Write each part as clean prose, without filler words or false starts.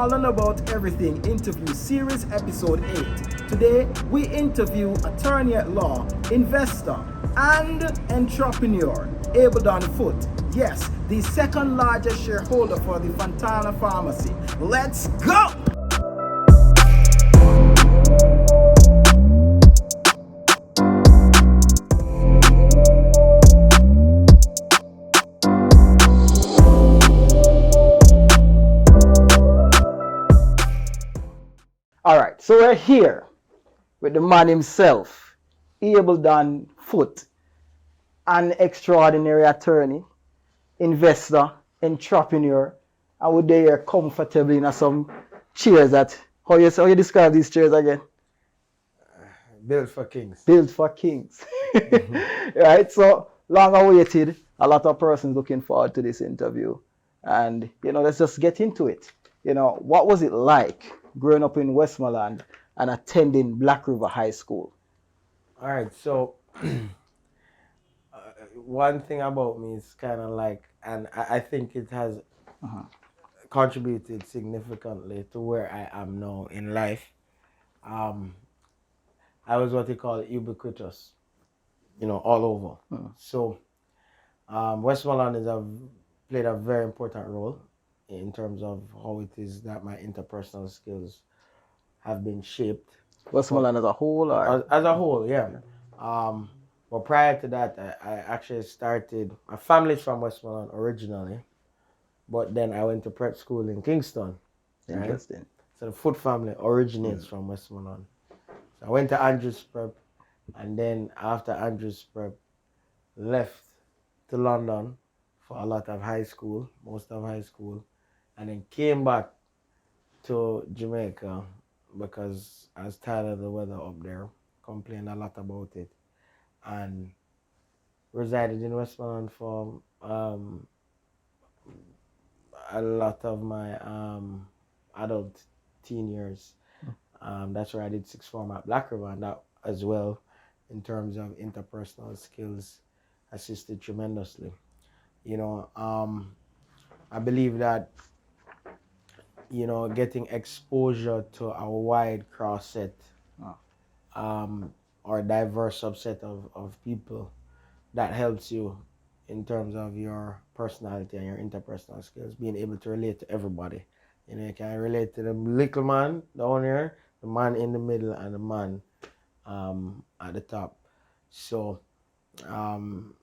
All and About Everything interview series episode 8. Today, we interview attorney at law, investor, and entrepreneur, Abledon Foote. Yes, the second largest shareholder for the Fontana Pharmacy. Let's go! All right, so we're here with the man himself, Abledon Foote, an extraordinary attorney, investor, entrepreneur, and we're there comfortably in some chairs that, how you describe these chairs again? Built for kings. Built for kings. Right, so long awaited, a lot of persons looking forward to this interview. And, let's just get into it. What was it like growing up in Westmoreland and attending Black River High School? All right, so one thing about me is kind of like, and I think it has contributed significantly to where I am now in life. I was what they call ubiquitous, all over. So Westmoreland played a very important role in terms of how it is that my interpersonal skills have been shaped. Westmoreland as a whole? Or? As a whole, yeah. But prior to that, I actually started, my family's from Westmoreland originally, but then I went to prep school in Kingston. Interesting. Right? So the Foote family originates from Westmoreland. So I went to Andrews Prep, and then after Andrews Prep, left to London for a lot of high school, most of high school, and then came back to Jamaica because I was tired of the weather up there, complained a lot about it, and resided in Westmoreland for a lot of my adult teen years. That's where I did sixth form at Black River, and that as well, in terms of interpersonal skills, assisted tremendously. I believe that getting exposure to a wide cross set or a diverse subset of people, that helps you in terms of your personality and your interpersonal skills, being able to relate to everybody. You can relate to the little man down here, the man in the middle, and the man at the top. So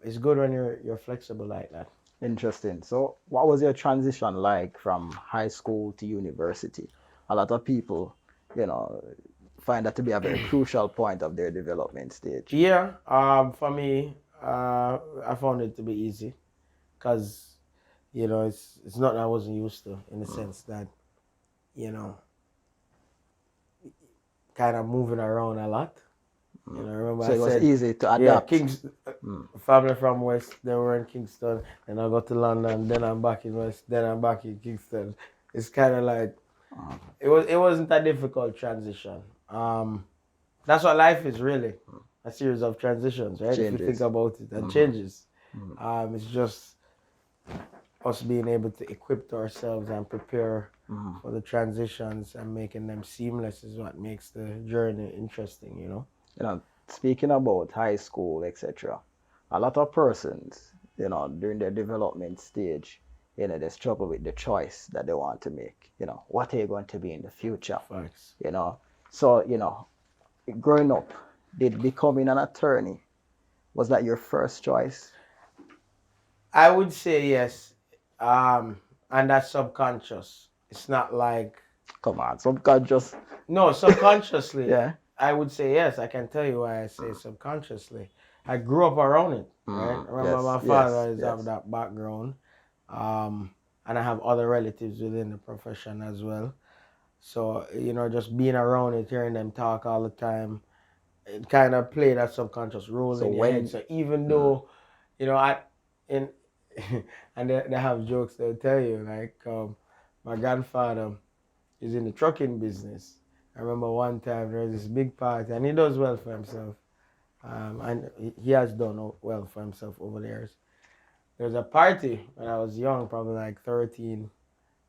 it's good when you're flexible like that. Interesting. So what was your transition like from high school to university? A lot of people, find that to be a very crucial point of their development stage. Yeah, for me, I found it to be easy because, it's not that I wasn't used to, in the sense that, kind of moving around a lot. Remember so I it was said, easy to adapt. Family from West, they were in Kingston, then I go to London, then I'm back in West, then I'm back in Kingston. It's kind of like, it wasn't a difficult transition. That's what life is, really, a series of transitions, right? Changes. If you think about it, and changes. It's just us being able to equip ourselves and prepare for the transitions and making them seamless is what makes the journey interesting, Speaking about high school, etc., a lot of persons, during their development stage, they struggle with the choice that they want to make. What are you going to be in the future? Facts. So, growing up, did becoming an attorney, was that your first choice? I would say yes. And that's subconscious. It's not like... Come on, subconscious. No, subconsciously. Yeah. I would say yes. I can tell you why I say subconsciously. I grew up around it, right? Remember, my father is of that background. And I have other relatives within the profession as well. So, just being around it, hearing them talk all the time, it kind of played that subconscious role in your head. So even though, and they have jokes, they'll tell you, like, my grandfather is in the trucking business. I remember one time there was this big party, and he does well for himself. And he has done well for himself over the years. There was a party when I was young, probably like 13,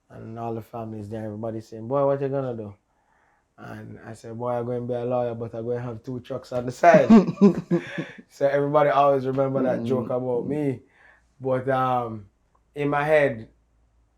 and all the families there, everybody saying, boy, what you gonna do? And I said, boy, I'm going to be a lawyer, but I'm going to have 2 trucks on the side. So everybody always remember that joke about me. But in my head,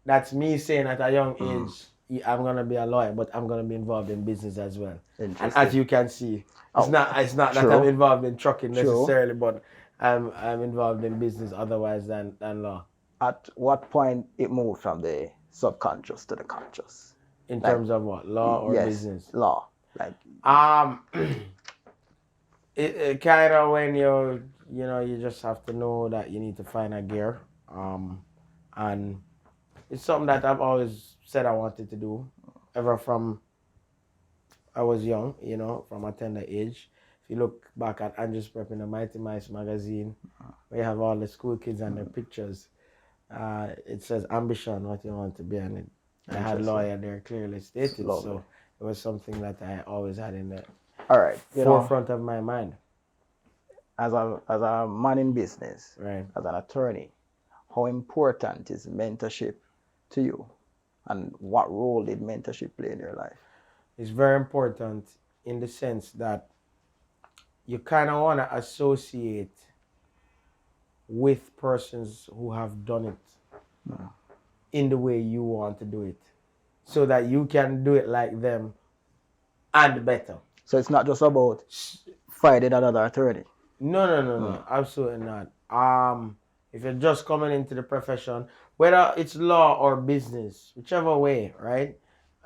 that's me saying at a young age, I'm going to be a lawyer, but I'm going to be involved in business as well. And as you can see, it's not that I'm involved in trucking necessarily, but I'm involved in business otherwise than law. At what point it moved from the subconscious to the conscious? In terms of what? Law or business? Law. Like it kind of when you just have to know that you need to find a gear. And it's something that I've always said I wanted to do ever from I was young, from a tender age. If you look back at Andrews Prep in the Mighty Mice magazine, where you have all the school kids and their pictures, it says ambition, what you want to be, and I had lawyer there clearly stated. Lovely. So it was something that I always had in the forefront of my mind. As a man in business, right, as an attorney, how important is mentorship to you? And what role did mentorship play in your life? It's very important in the sense that you kind of want to associate with persons who have done it in the way you want to do it, so that you can do it like them and better. So it's not just about finding another attorney. No, absolutely not. If you're just coming into the profession, whether it's law or business, whichever way, right?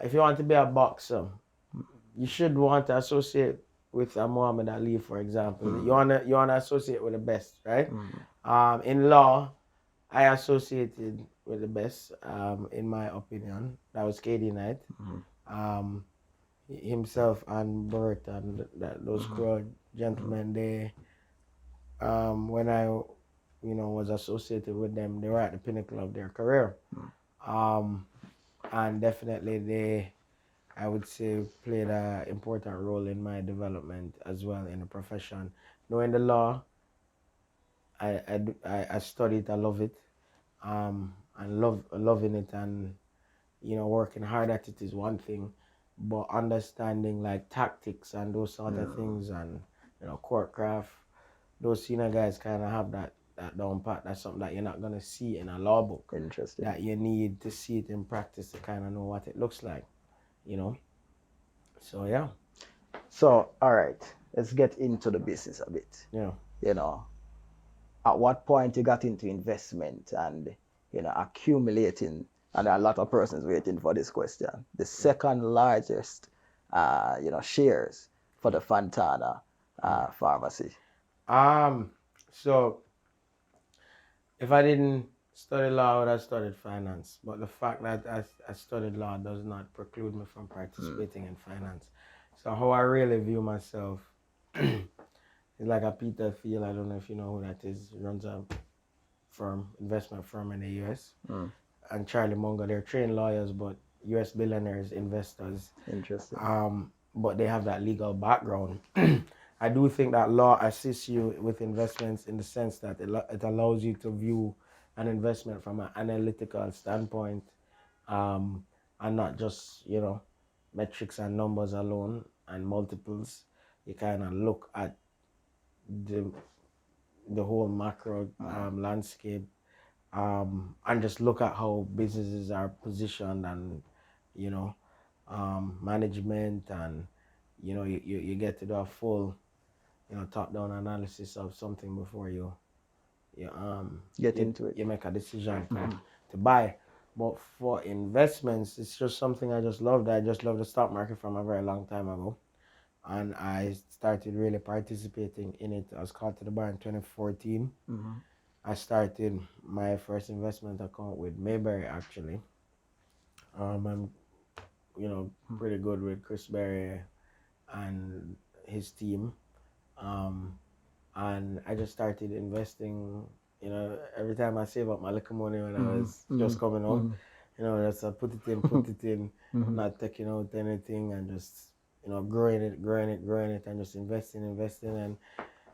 If you want to be a boxer, you should want to associate with a Muhammad Ali, for example. You wanna associate with the best, right? In law, I associated with the best, in my opinion. That was KD Knight. Himself and Burt and those crew gentlemen, they when I was associated with them, they were at the pinnacle of their career. And definitely they, I would say, played an important role in my development as well in the profession. Knowing the law, I studied, I love it, and loving it, and working hard at it is one thing, but understanding like tactics and those sort of things, and courtcraft, those senior guys kind of have that down pat. That's something that you're not gonna see in a law book. Interesting. That you need to see it in practice to kind of know what it looks like, So yeah. So all right, let's get into the business a bit. Yeah. At what point you got into investment and accumulating? And there are a lot of persons waiting for this question. The second largest, shares for the Fontana pharmacy. So if I didn't study law, I would have studied finance. But the fact that I studied law does not preclude me from participating in finance. So how I really view myself is like a Peter Thiel. I don't know if you know who that is. He runs a investment firm in the US. And Charlie Munger, they're trained lawyers, but US billionaires, investors. Interesting. But they have that legal background. I do think that law assists you with investments in the sense that it allows you to view an investment from an analytical standpoint, and not just, metrics and numbers alone and multiples. You kind of look at the whole macro landscape, and just look at how businesses are positioned, and management, and you get to do a full top-down analysis of something before you get into it. You make a decision to buy. But for investments, it's just something I just loved. I just love the stock market from a very long time ago, and I started really participating in it. I was called to the bar in 2014. I started my first investment account with Mayberry, actually. I'm pretty good with Chris Berry and his team. And I just started investing, every time I save up my little money when I was just coming out, just put it in, not taking out anything, and just, growing it, and just investing, and,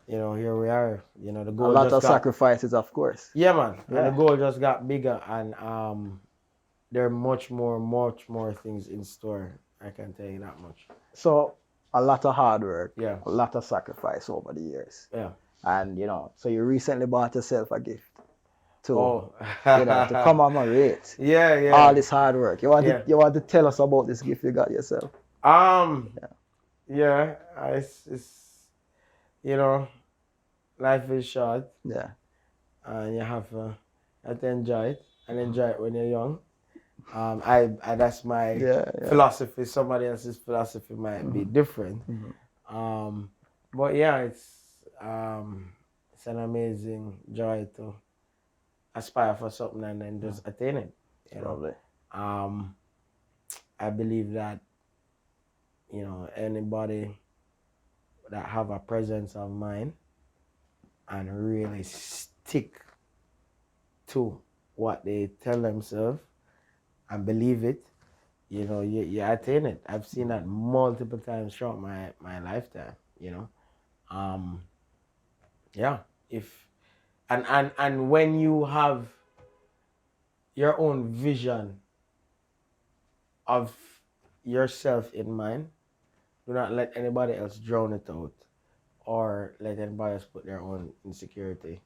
here we are, the goal. A lot of sacrifices, of course. Yeah, man. Yeah. And the goal just got bigger, and there are much more things in store. I can tell you that much. So a lot of hard work, Yeah. a lot of sacrifice over the years. Yeah. And so you recently bought yourself a gift to Oh. to commemorate Yeah. all this hard work. Yeah. You want to tell us about this gift you got yourself? Yeah. It's life is short. Yeah. And you have to enjoy it and enjoy it when you're young. I that's my philosophy. Somebody else's philosophy might be different. But yeah, it's an amazing joy to aspire for something and then just attain it. Lovely. I believe that anybody that have a presence of mind and really stick to what they tell themselves and believe it, you attain it. I've seen that multiple times throughout my lifetime, Yeah. If and when you have your own vision of yourself in mind, do not let anybody else drown it out or let anybody else put their own insecurity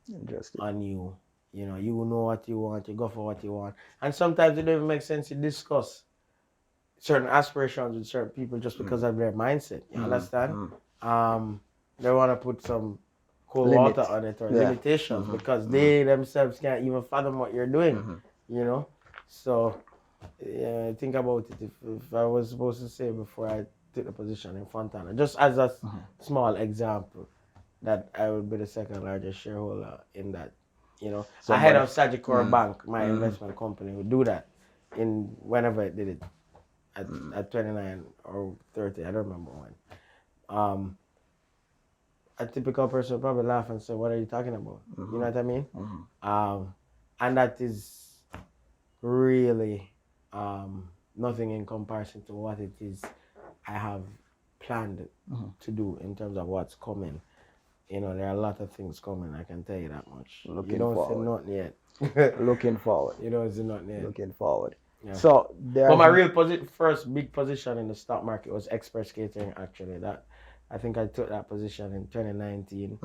on you. You know what you want, you go for what you want. And sometimes it doesn't make sense to discuss certain aspirations with certain people just because of their mindset. You understand? They want to put some cold water on it or limitations because they themselves can't even fathom what you're doing. So think about it. If I was supposed to say before I took the position in Fontana, just as a small example, that I would be the second largest shareholder in that. Ahead of Sagicor Bank, my investment company would do that in whenever it did it at 29 or 30, I don't remember when. A typical person would probably laugh and say, "What are you talking about?" You know what I mean? And that is really nothing in comparison to what it is I have planned to do in terms of what's coming. There are a lot of things coming, I can tell you that much. Looking you don't forward. see nothing yet. Looking forward. You don't see nothing yet. Looking forward. Yeah. So but my real first big position in the stock market was Express Catering, actually. I think I took that position in 2019.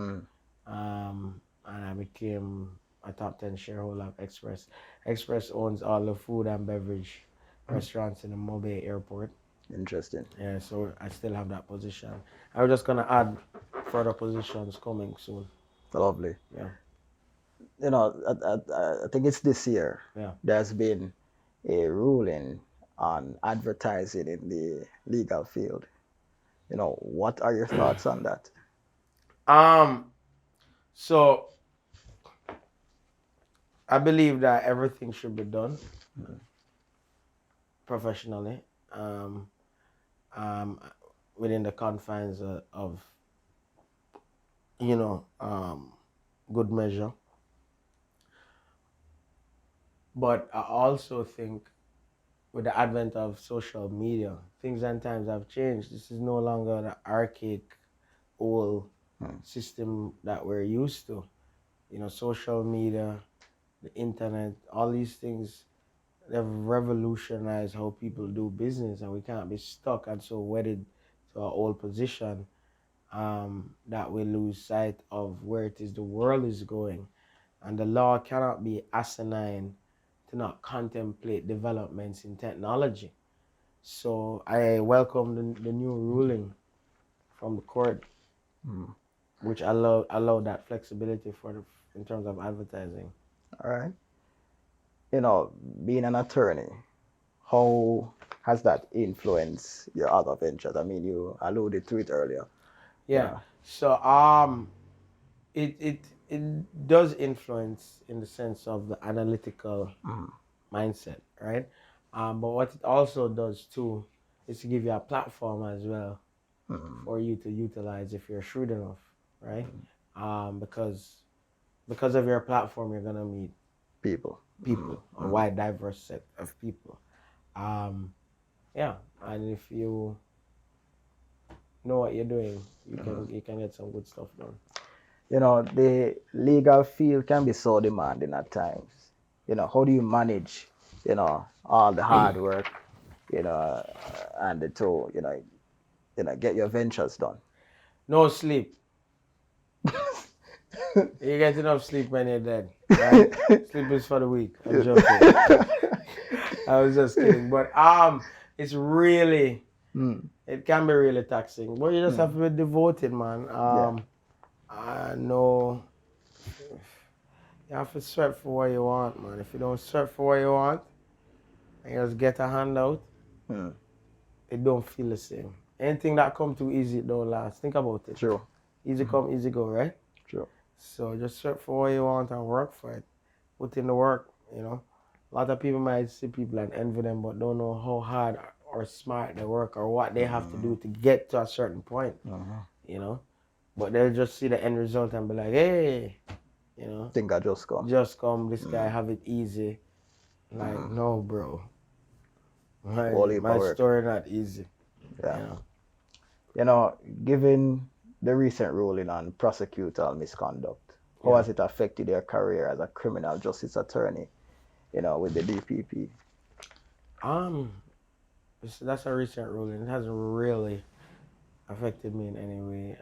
And I became a top 10 shareholder of Express. Express owns all the food and beverage restaurants in the Mobile Airport. Interesting. Yeah, so I still have that position. I was just gonna add further positions coming soon. Lovely. Yeah. I think it's this year. Yeah. There's been a ruling on advertising in the legal field. What are your thoughts on that? So I believe that everything should be done professionally. Within the confines of good measure. But I also think with the advent of social media, things and times have changed. This is no longer the archaic old system that we're used to. Social media, the internet, all these things, they've revolutionized how people do business, and we can't be stuck and so wedded to our old position that we lose sight of where it is the world is going. And the law cannot be asinine to not contemplate developments in technology. So I welcome the new ruling from the court, which allow that flexibility in terms of advertising. All right. Being an attorney, how has that influenced your other ventures? I mean, you alluded to it earlier. Yeah. So it does influence in the sense of the analytical mindset, right? But what it also does too is to give you a platform as well for you to utilize if you're shrewd enough, right? Because of your platform, you're gonna meet people, a wide diverse set of people. Yeah, and if you know what you're doing, you can get some good stuff done. The legal field can be so demanding at times. How do you manage you know, all the hard work, you know, and to, get your ventures done. No sleep. You get enough sleep when you're dead. Right? Sleep is for the weak. I'm joking. I was just kidding. But it's really, it can be really taxing. But you just have to be devoted, man. I know you have to sweat for what you want, man. If you don't sweat for what you want, and you just get a handout, it don't feel the same. Anything that come too easy, it don't last. Think about it. True. Easy come, easy go, right? True. So just sweat for what you want and work for it. Put in the work, you know. A lot of people might see people and envy them, but don't know how hard or smart they work or what they have to do to get to a certain point, you know. But they'll just see the end result and be like, hey, you know. Think I just come. Just come, this guy have it easy. Like, no, bro. My story not easy. Yeah. You know, given the recent ruling on prosecutorial misconduct, how has it affected your career as a criminal justice attorney, you know, with the DPP? That's a recent ruling. It hasn't really affected me in any way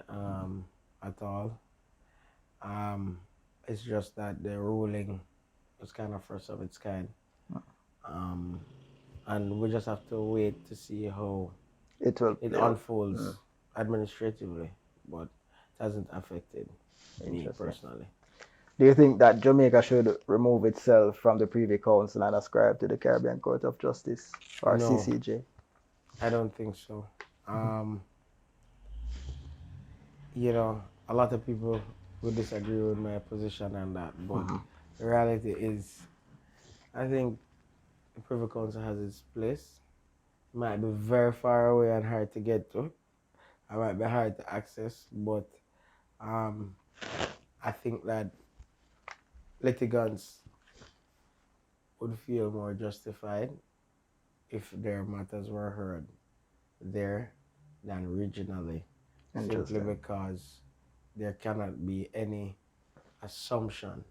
at all. It's just that the ruling was kind of first of its kind. And we just have to wait to see how it unfolds administratively, but it hasn't affected me personally. Do you think that Jamaica should remove itself from the Privy Council and ascribe to the Caribbean Court of Justice or No, CCJ? I don't think so. You know, a lot of people would disagree with my position on that, but the reality is, I think the Privy Council has its place. It might be very far away and hard to get to. It might be hard to access, but I think that litigants would feel more justified if their matters were heard there than regionally, simply because there cannot be any assumption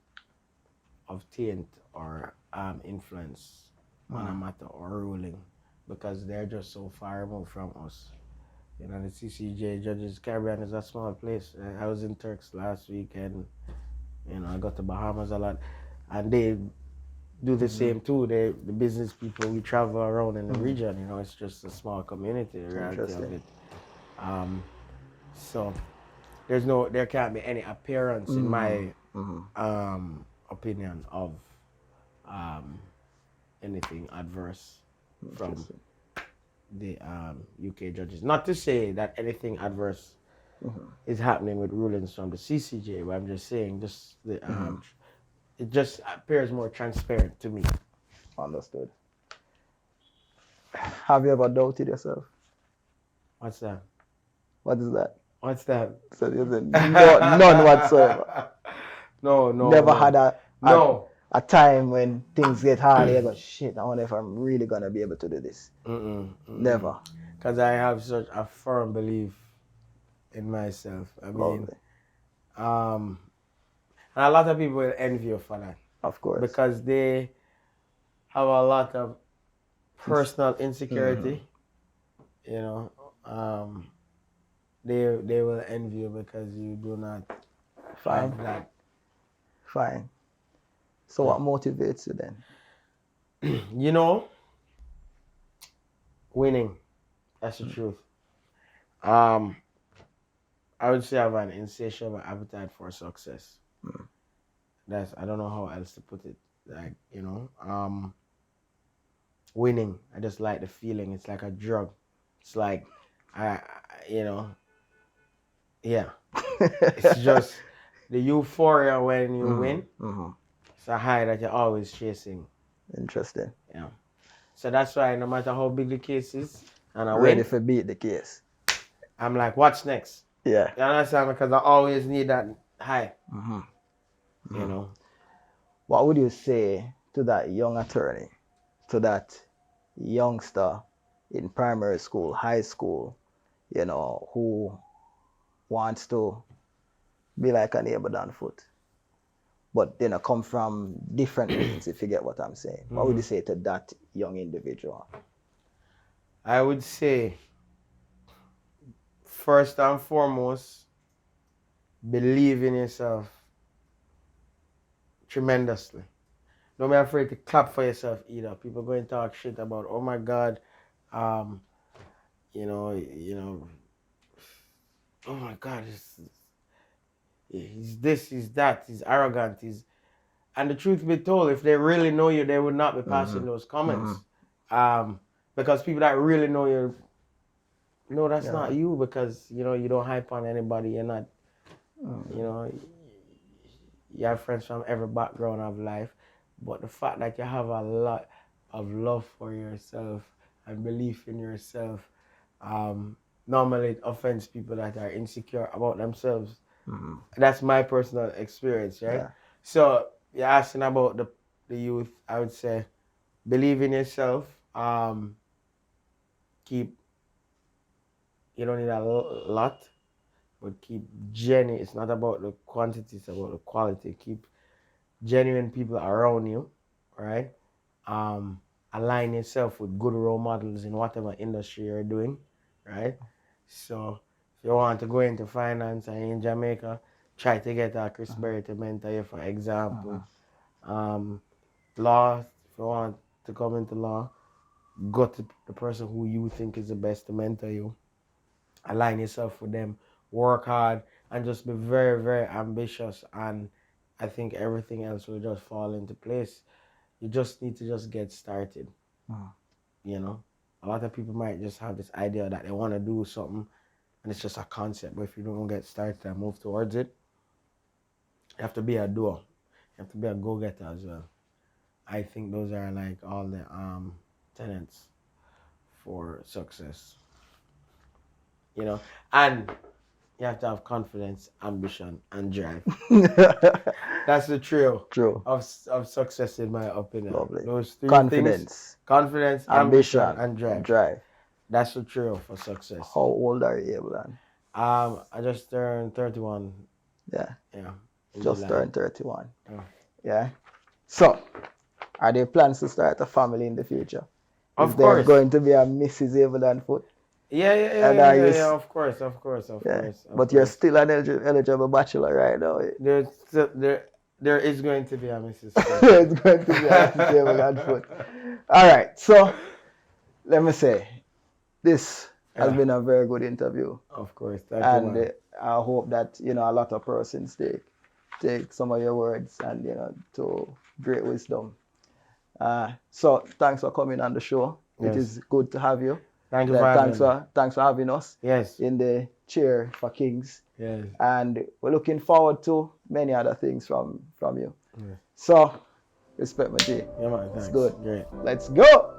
of taint or influence on a matter or ruling, because they're just so far removed from us. You know, the CCJ judges, Caribbean is a small place. I was in Turks last week, and you know, I got to Bahamas a lot, and they do the same too. The business people, we travel around in the region. You know, it's just a small community. The reality of it. So there can't be any appearance in my opinion of anything adverse from the UK judges. Not to say that anything adverse is happening with rulings from the CCJ, but I'm just saying it just appears more transparent to me. Understood. Have you ever doubted yourself? What's that? What is that? What's that? So you said none whatsoever. No. Never had a time when things get hard, you go, shit, I wonder if I'm really going to be able to do this. Never. Because I have such a firm belief in myself. I mean, and a lot of people will envy you for that. Of course. Because they have a lot of personal insecurity. You know, they will envy you because you do not have that. Fine. So what motivates you then? You know, winning. That's the truth. I would say I have an insatiable appetite for success. I don't know how else to put it. Like, you know, winning. I just like the feeling. It's like a drug. It's like, it's just the euphoria when you win. It's a high that you're always chasing. Interesting. Yeah. So that's why no matter how big the case is, and I ready win, for beat the case. I'm like, what's next? Yeah. You understand? Because I always need that high. You know. What would you say to that young attorney, to that youngster in primary school, high school, you know, who wants to be like a neighbor Danfoot? but they come from different means, if you get what I'm saying. What would you say to that young individual? I would say, first and foremost, believe in yourself tremendously. Don't be afraid to clap for yourself either. People going to talk shit about, oh my God, you know, oh my God, he's this, he's that, he's arrogant, and the truth be told, if they really know you, they would not be passing those comments. Because people that really know you, no, that's not you, because, you don't hype on anybody. You're not, you have friends from every background of life. But the fact that you have a lot of love for yourself and belief in yourself, normally it offends people that are insecure about themselves. That's my personal experience, right? Yeah. So you're asking about the youth, I would say, believe in yourself. You don't need a lot, but keep genuine. It's not about the quantity, it's about the quality. Keep genuine people around you, right? Align yourself with good role models in whatever industry you're doing, right? So if you want to go into finance and in Jamaica, try to get a Chris Berry to mentor you, for example. Law, if you want to come into law, go to the person who you think is the best to mentor you. Align yourself with them, work hard, and just be very, very ambitious. And I think everything else will just fall into place. You just need to just get started. A lot of people might just have this idea that they want to do something, and it's just a concept. But if you don't get started and move towards it, you have to be a doer. You have to be a go-getter as well. I think those are like all the tenets for success. And you have to have confidence, ambition, and drive. That's the trio of success, in my opinion. Lovely. Those three things: confidence, ambition, and drive. That's the trio for success. How old are you, Abel? I just turned 31. Yeah. Yeah. Just turned 31. Yeah. So, are there plans to start a family in the future? Is there going to be a Mrs. Abel Foot? Yeah, of course. But you're still an eligible bachelor right now. There is going to be a Mrs. There's going to be a Mrs. Abel Foot. All right, so let me say, this has been a very good interview. Of course, thank you. I hope that a lot of persons take some of your words and to great wisdom. So thanks for coming on the show. Yes. It is good to have you. Thank you for having me. Thanks for having us. Yes. In the chair for Kings. Yes. And we're looking forward to many other things from you. Yes. So, respect my G. Yeah, man. Thanks. It's good. Great. Let's go.